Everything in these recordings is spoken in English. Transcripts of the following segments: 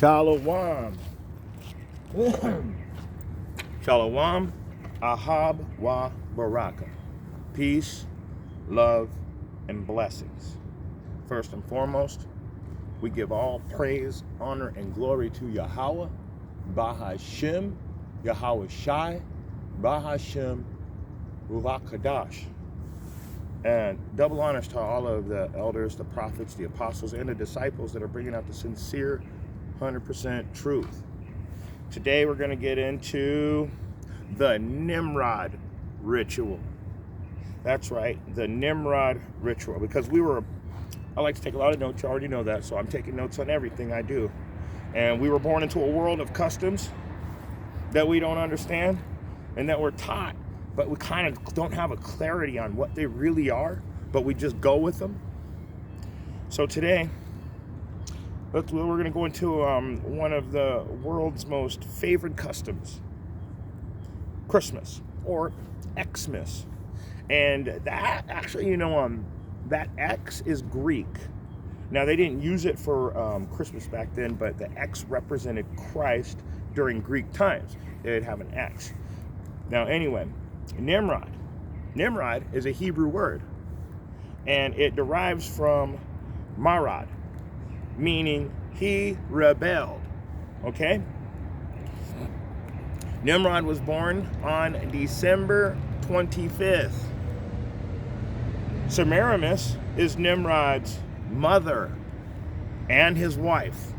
Shalom. Shalom. Ahab wa baraka. Peace, love, and blessings. First and foremost, we give all praise, honor, and glory to Yahweh, Bahashem, Yahweh Shai, Bahashem, Ruach Kadash. And double honors to all of the elders, the prophets, the apostles, and the disciples that are bringing out the sincere 100% truth. Today we're going to get into the Nimrod Ritual. That's right, the Nimrod Ritual. Because I like to take a lot of notes, you already know that, so I'm taking notes on everything I do. And we were born into a world of customs that we don't understand and that we're taught, but we kind of don't have a clarity on what they really are, but we just go with them. So today, we're going to go into one of the world's most favored customs, Christmas, or Xmas. And that actually, that X is Greek. Now, they didn't use it for Christmas back then, but the X represented Christ during Greek times. They'd have an X. Now, anyway, Nimrod. Nimrod is a Hebrew word, and it derives from marad, meaning he rebelled. Okay? Nimrod was born on December 25th. Semiramis is Nimrod's mother and his wife,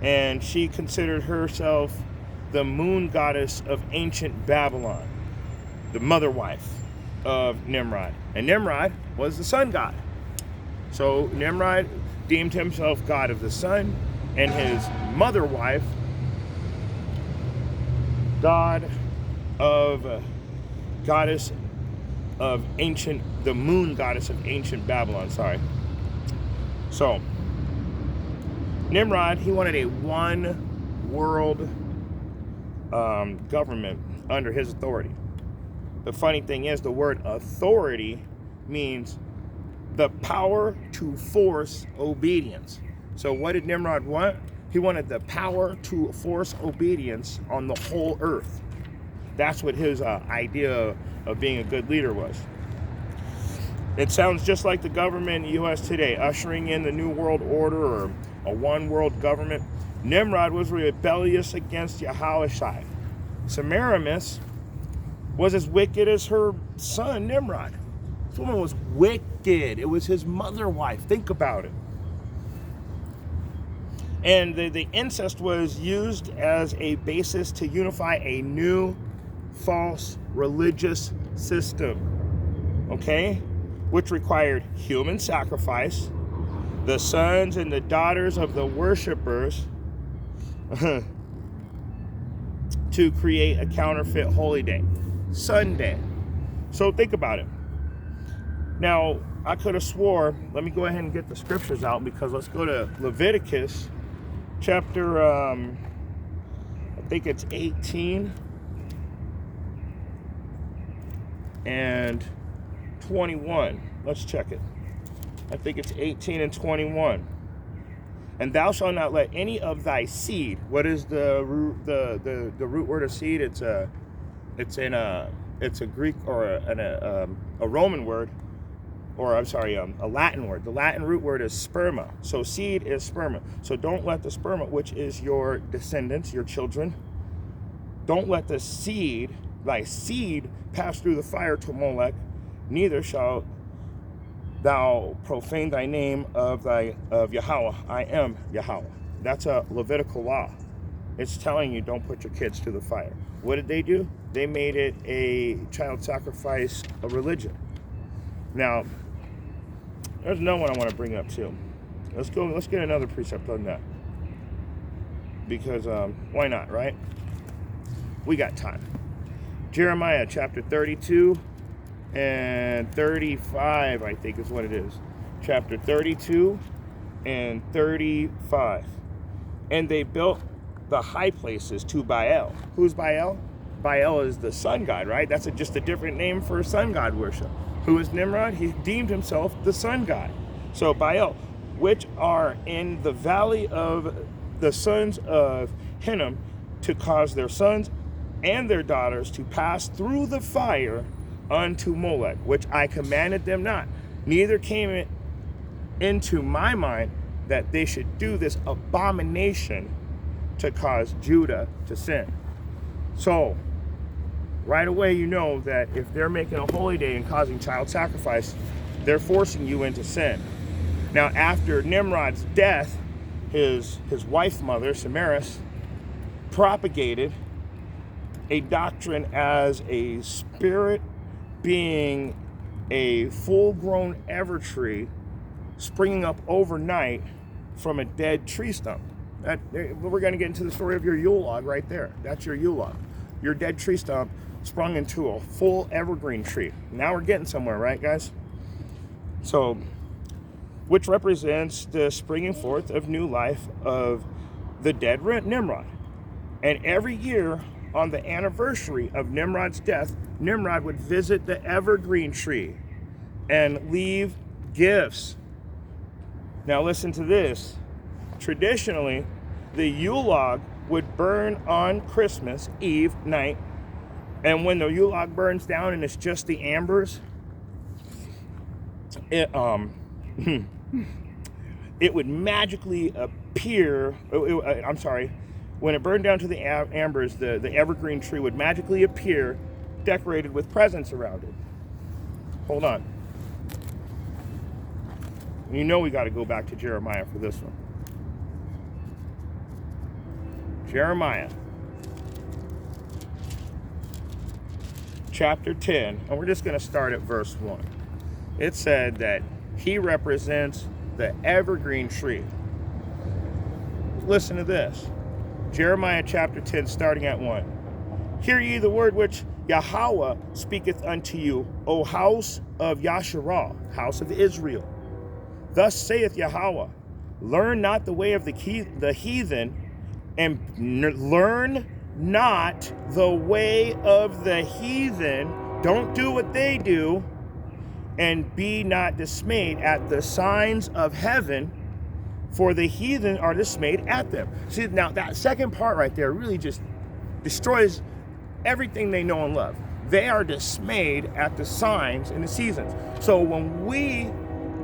and she considered herself the moon goddess of ancient Babylon, the mother wife of Nimrod. And Nimrod was the sun god. So Nimrod deemed himself god of the sun, and his mother wife goddess of ancient, the moon goddess of ancient Babylon, sorry. So, Nimrod, he wanted a one world government under his authority. The funny thing is, the word authority means the power to force obedience. So what did Nimrod want? He wanted the power to force obedience on the whole earth. That's what his idea of being a good leader was. It sounds just like the government in the U.S. today, ushering in the New World Order or a one world government. Nimrod was rebellious against Yahweh Shai. Semiramis was as wicked as her son, Nimrod. This woman was wicked. It was his mother wife. Think about it. And the incest was used as a basis to unify a new false religious system, okay, which required human sacrifice, the sons and the daughters of the worshipers to create a counterfeit holy day, Sunday. So think about it. Now, I could have swore, let me go ahead and get the scriptures out, because let's go to Leviticus chapter, I think it's 18 and 21. Let's check it. I think it's 18 and 21. And thou shalt not let any of thy seed. What is the root word of seed? It's a Greek or a Roman word, or I'm sorry, a Latin word. The Latin root word is sperma. So seed is sperma. So don't let the sperma, which is your descendants, your children, don't let the seed, thy seed, pass through the fire to Molech, neither shalt thou profane thy name of Yahweh. I am Yahweh. That's a Levitical law. It's telling you don't put your kids to the fire. What did they do? They made it a child sacrifice, a religion. Now, there's another one I want to bring up too. Let's get another precept on that. Because why not, right? We got time. Jeremiah chapter 32 and 35, I think is what it is. Chapter 32 and 35. And they built the high places to Baal. Who's Baal? Baal is the sun god, right? That's just a different name for sun god worship. Who is Nimrod? He deemed himself the sun god. So Baal, which are in the valley of the sons of Hinnom to cause their sons and their daughters to pass through the fire unto Molech, which I commanded them not. Neither came it into my mind that they should do this abomination to cause Judah to sin. So, right away you know that if they're making a holy day and causing child sacrifice, they're forcing you into sin. Now, after Nimrod's death, his wife mother, Samaris, propagated a doctrine as a spirit being a full-grown ever tree springing up overnight from a dead tree stump. We're going to get into the story of your Yule log right there. That's your Yule log. Your dead tree stump sprung into a full evergreen tree. Now we're getting somewhere, right, guys? So, which represents the springing forth of new life of the dead Nimrod. And every year, on the anniversary of Nimrod's death, Nimrod would visit the evergreen tree and leave gifts. Now listen to this. Traditionally, the Yule log would burn on Christmas Eve night, and when the Yule log burns down and it's just the embers, it would magically appear. When it burned down to the embers, the evergreen tree would magically appear, decorated with presents around it. Hold on. You know we got to go back to Jeremiah for this one. Jeremiah, chapter 10, and we're just going to start at verse 1. It said that he represents the evergreen tree. Listen to this. Jeremiah chapter 10, starting at 1. Hear ye the word which Yahweh speaketh unto you, O house of Yasharah, house of Israel. Thus saith Yahweh, learn not the way of the heathen, and learn not the way of the heathen. Don't do what they do, and be not dismayed at the signs of heaven, for the heathen are dismayed at them. See, now that second part right there really just destroys everything they know and love. They are dismayed at the signs and the seasons. So when we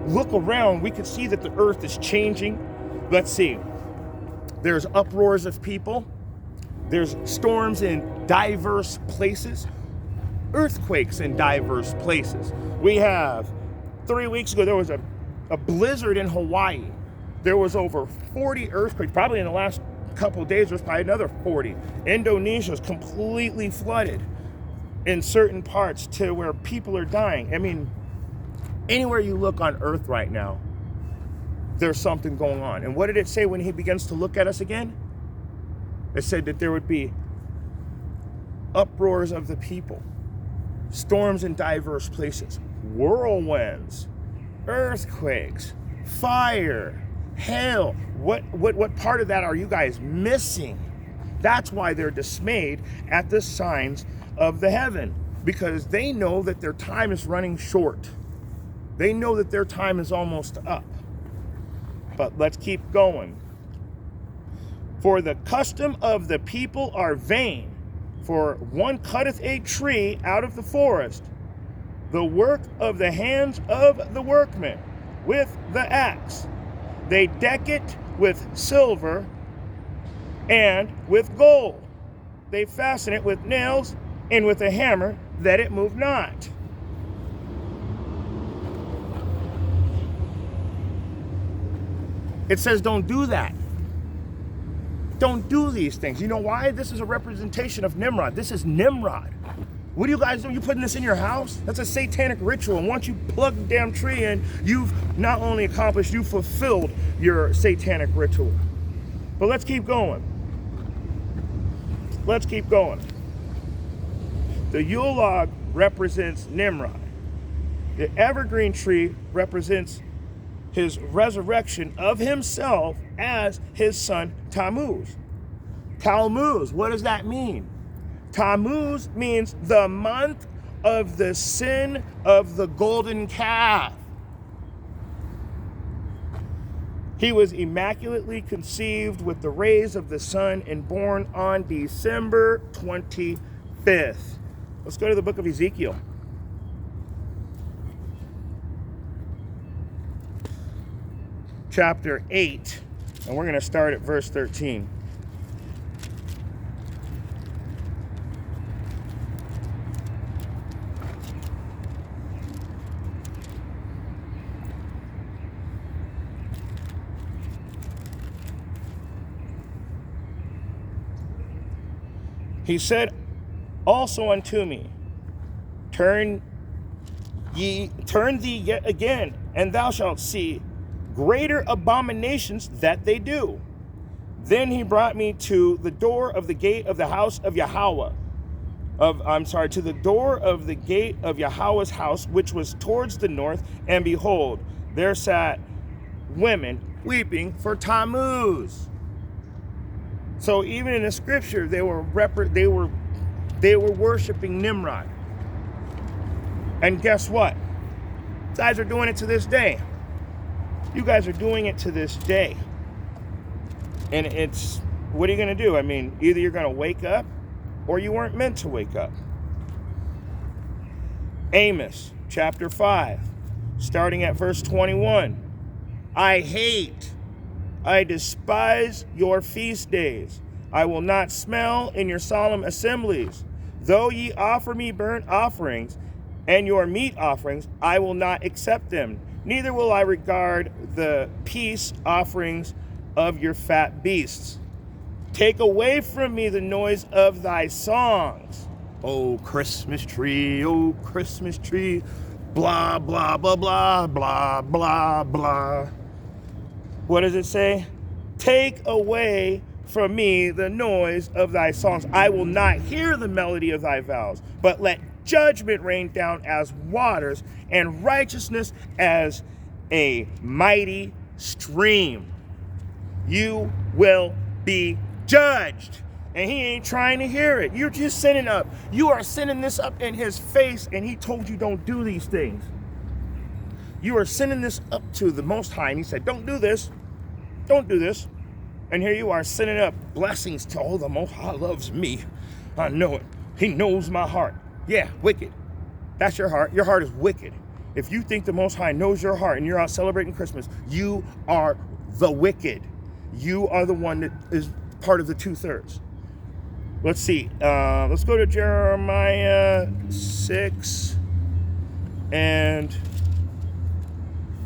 look around, we can see that the earth is changing. Let's see. There's uproars of people. There's storms in diverse places. Earthquakes in diverse places. We have, 3 weeks ago, there was a blizzard in Hawaii. There was over 40 earthquakes. Probably in the last couple of days, there's probably another 40. Indonesia is completely flooded in certain parts to where people are dying. I mean, anywhere you look on earth right now, there's something going on. And what did it say when he begins to look at us again? It said that there would be uproars of the people, storms in diverse places, whirlwinds, earthquakes, fire, hail. What part of that are you guys missing? That's why they're dismayed at the signs of the heaven, because they know that their time is running short. They know that their time is almost up. But let's keep going. For the custom of the people are vain, for one cutteth a tree out of the forest, the work of the hands of the workmen with the axe. They deck it with silver and with gold. They fasten it with nails and with a hammer, that it move not. It says don't do that. Don't do these things. You know why? This is a representation of Nimrod. This is Nimrod. What do you guys do? You putting this in your house? That's a satanic ritual. And once you plug the damn tree in, you've not only accomplished, you fulfilled your satanic ritual. But let's keep going. Let's keep going. The Yule log represents Nimrod. The evergreen tree represents his resurrection of himself as his son Tammuz. Tammuz, what does that mean? Tammuz means the month of the sin of the golden calf. He was immaculately conceived with the rays of the sun and born on December 25th. Let's go to the book of Ezekiel. Chapter 8, and we're going to start at verse 13. He said also unto me, turn thee yet again, and thou shalt see greater abominations that they do. Then he brought me to the door of the gate of the house of Yahweh, to the door of the gate of Yahweh's house, which was towards the north, and behold, there sat women weeping for Tammuz. So even in the scripture, they were worshiping Nimrod. And guess what? You guys are doing it to this day. You guys are doing it to this day. And it's, what are you going to do? I mean, either you're going to wake up or you weren't meant to wake up. Amos chapter 5, starting at verse 21. I despise your feast days. I will not smell in your solemn assemblies. Though ye offer me burnt offerings and your meat offerings, I will not accept them. Neither will I regard the peace offerings of your fat beasts. Take away from me the noise of thy songs. Oh, Christmas tree, blah, blah, blah, blah, blah, blah, blah. What does it say? Take away from me the noise of thy songs. I will not hear the melody of thy vows, but let judgment rain down as waters and righteousness as a mighty stream. You will be judged. And he ain't trying to hear it. You're just sending up. You are sending this up in his face, and he told you don't do these things. You are sending this up to the Most High, and he said, don't do this. Don't do this. And here you are sending up blessings to, oh, the Most High loves me. I know it. He knows my heart. Yeah, wicked. That's your heart. Your heart is wicked. If you think the Most High knows your heart and you're out celebrating Christmas, you are the wicked. You are the one that is part of the 2/3. Let's see. Let's go to Jeremiah 6. And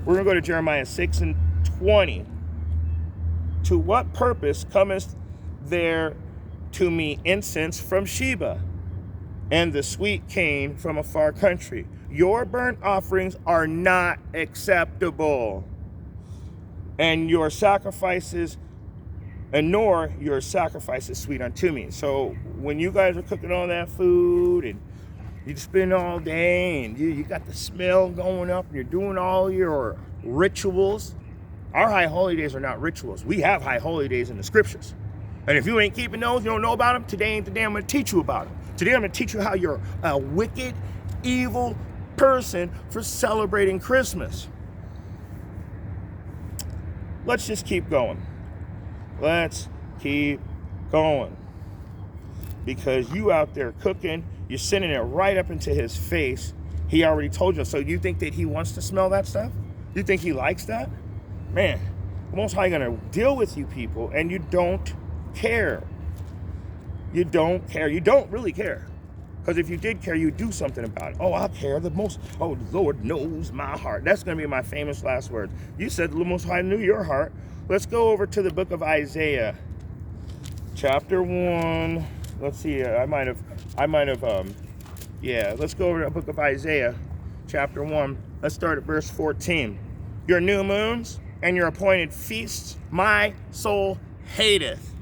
we're going to go to Jeremiah 6 and 20. To what purpose cometh there to me incense from Sheba, and the sweet cane from a far country? Your burnt offerings are not acceptable, and your sacrifices, and nor your sacrifices sweet unto me. So when you guys are cooking all that food, and you spend all day, and you got the smell going up, and you're doing all your rituals. Our high holy days are not rituals. We have high holy days in the scriptures. And if you ain't keeping those, you don't know about them, today ain't the day I'm going to teach you about them. Today I'm going to teach you how you're a wicked, evil person for celebrating Christmas. Let's just keep going. Let's keep going. Because you out there cooking, you're sending it right up into his face. He already told you. So you think that he wants to smell that stuff? You think he likes that? Man, the Most High going to deal with you people, and you don't care. You don't care. You don't really care. Because if you did care, you'd do something about it. Oh, I'll care the most. Oh, the Lord knows my heart. That's going to be my famous last words. You said the Most High knew your heart. Let's go over to the book of Isaiah, chapter 1. Let's see. Let's go over to the book of Isaiah, chapter 1. Let's start at verse 14. Your new moons and your appointed feasts, my soul hateth.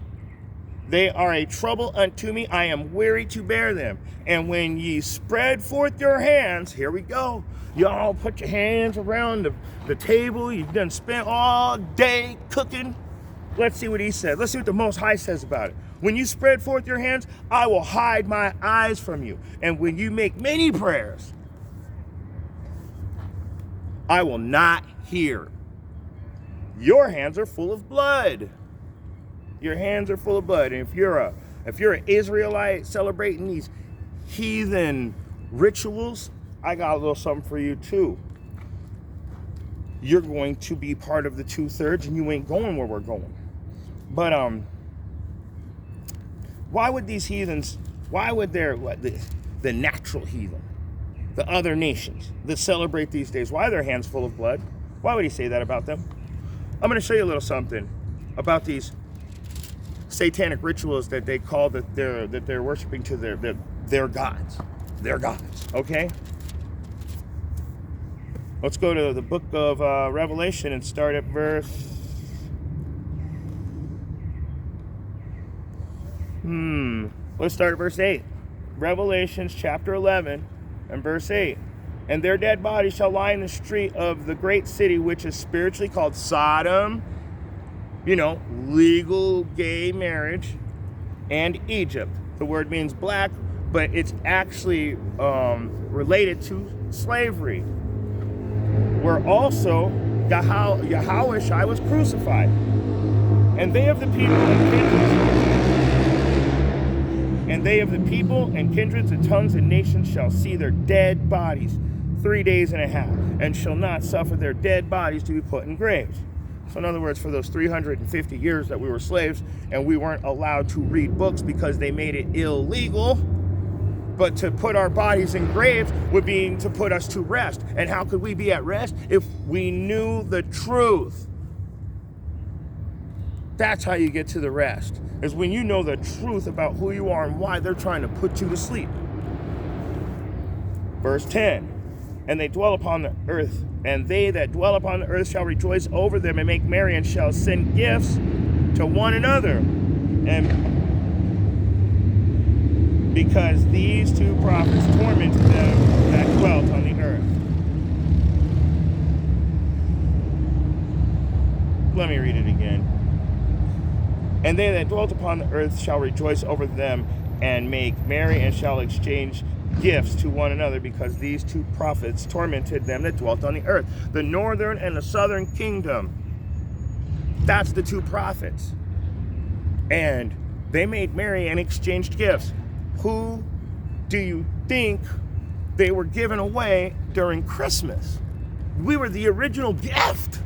They are a trouble unto me. I am weary to bear them. And when ye spread forth your hands, here we go. Y'all put your hands around the table. You've done spent all day cooking. Let's see what he said. Let's see what the Most High says about it. When you spread forth your hands, I will hide my eyes from you. And when you make many prayers, I will not hear. your hands are full of blood. Your hands are full of blood. And if you're an Israelite celebrating these heathen rituals, I got a little something for you too. You're going to be part of the 2/3, and you ain't going where we're going. But why would these heathens? Why would the natural heathen, the other nations that celebrate these days? Why are their hands full of blood? Why would he say that about them? I'm going to show you a little something about these satanic rituals that they call that they're worshiping to their gods. Their gods. Okay. Let's go to the book of Revelation and start at verse. Let's start at verse 8. Revelations chapter 11 and verse 8. And their dead bodies shall lie in the street of the great city, which is spiritually called Sodom, legal gay marriage, and Egypt. The word means black, but it's actually related to slavery, where also Yahweh was crucified. And they of the people and kindreds and tongues and nations shall see their dead bodies 3 days and a half, and shall not suffer their dead bodies to be put in graves. So in other words, for those 350 years that we were slaves and we weren't allowed to read books because they made it illegal, but to put our bodies in graves would be to put us to rest. And how could we be at rest if we knew the truth? That's how you get to the rest, is when you know the truth about who you are and why they're trying to put you to sleep. Verse 10, and they dwell upon the earth, and they that dwell upon the earth shall rejoice over them and make merry, and shall send gifts to one another. And because these two prophets tormented them that dwelt on the earth. Let me read it again. And they that dwelt upon the earth shall rejoice over them and make merry, and shall exchange gifts to one another, because these two prophets tormented them that dwelt on the earth. The northern and the southern kingdom. That's the two prophets. And they made merry and exchanged gifts. Who do you think they were giving away during Christmas? We were the original gift.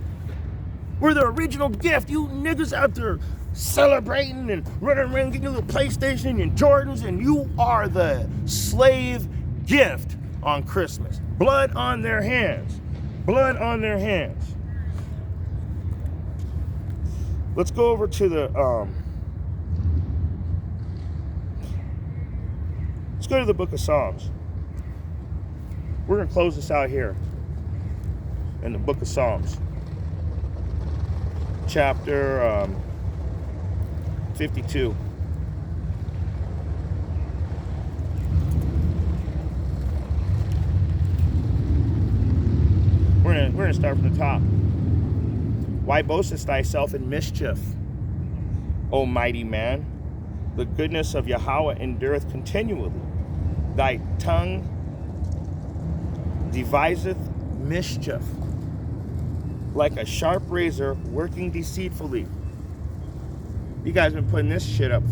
We're the original gift. You niggas out there celebrating and running around getting a little PlayStation and Jordans, and you are the slave gift on Christmas. Blood on their hands. Blood on their hands. Let's go over to the let's go to the book of Psalms. We're going to close this out here in the book of Psalms. Chapter 52. We're gonna start from the top. Why boastest thyself in mischief, O mighty man? The goodness of Yahweh endureth continually. Thy tongue deviseth mischief, like a sharp razor working deceitfully. You guys been putting this shit up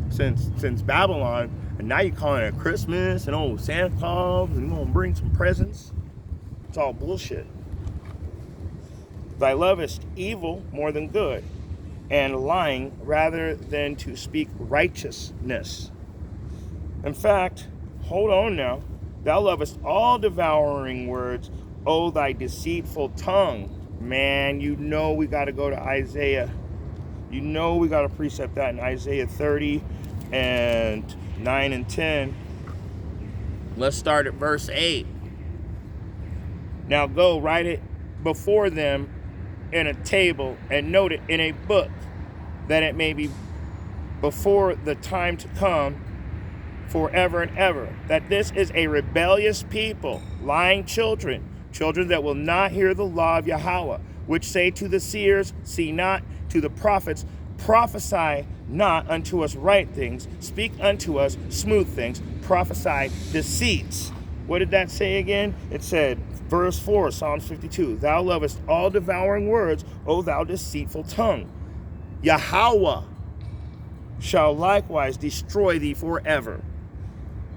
since Babylon, and now you calling it Christmas and old Santa Claus and you gonna bring some presents. It's all bullshit. Thy lovest evil more than good, and lying rather than to speak righteousness. In fact, hold on now. Thou lovest all devouring words, O thy deceitful tongue. Man, you know we got to go to Isaiah. You know we got to precept that in Isaiah 30 and 9 and 10. Let's start at verse 8. Now go write it before them in a table and note it in a book, that it may be before the time to come forever and ever, that this is a rebellious people, lying children that will not hear the law of Yahweh, which say to the seers, see not, to the prophets, prophesy not unto us right things, speak unto us smooth things, prophesy deceits. What did that say again? It said, Verse 4, Psalms 52. Thou lovest all devouring words, O thou deceitful tongue. Yahweh shall likewise destroy thee forever.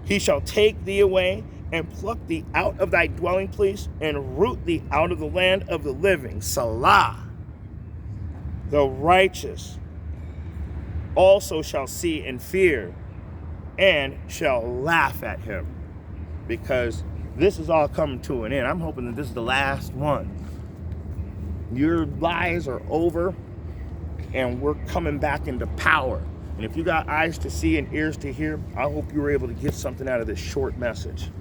He shall take thee away and pluck thee out of thy dwelling place and root thee out of the land of the living. Salah. The righteous also shall see and fear and shall laugh at him, because this is all coming to an end. I'm hoping that this is the last one. Your lies are over and we're coming back into power. And if you got eyes to see and ears to hear, I hope you were able to get something out of this short message.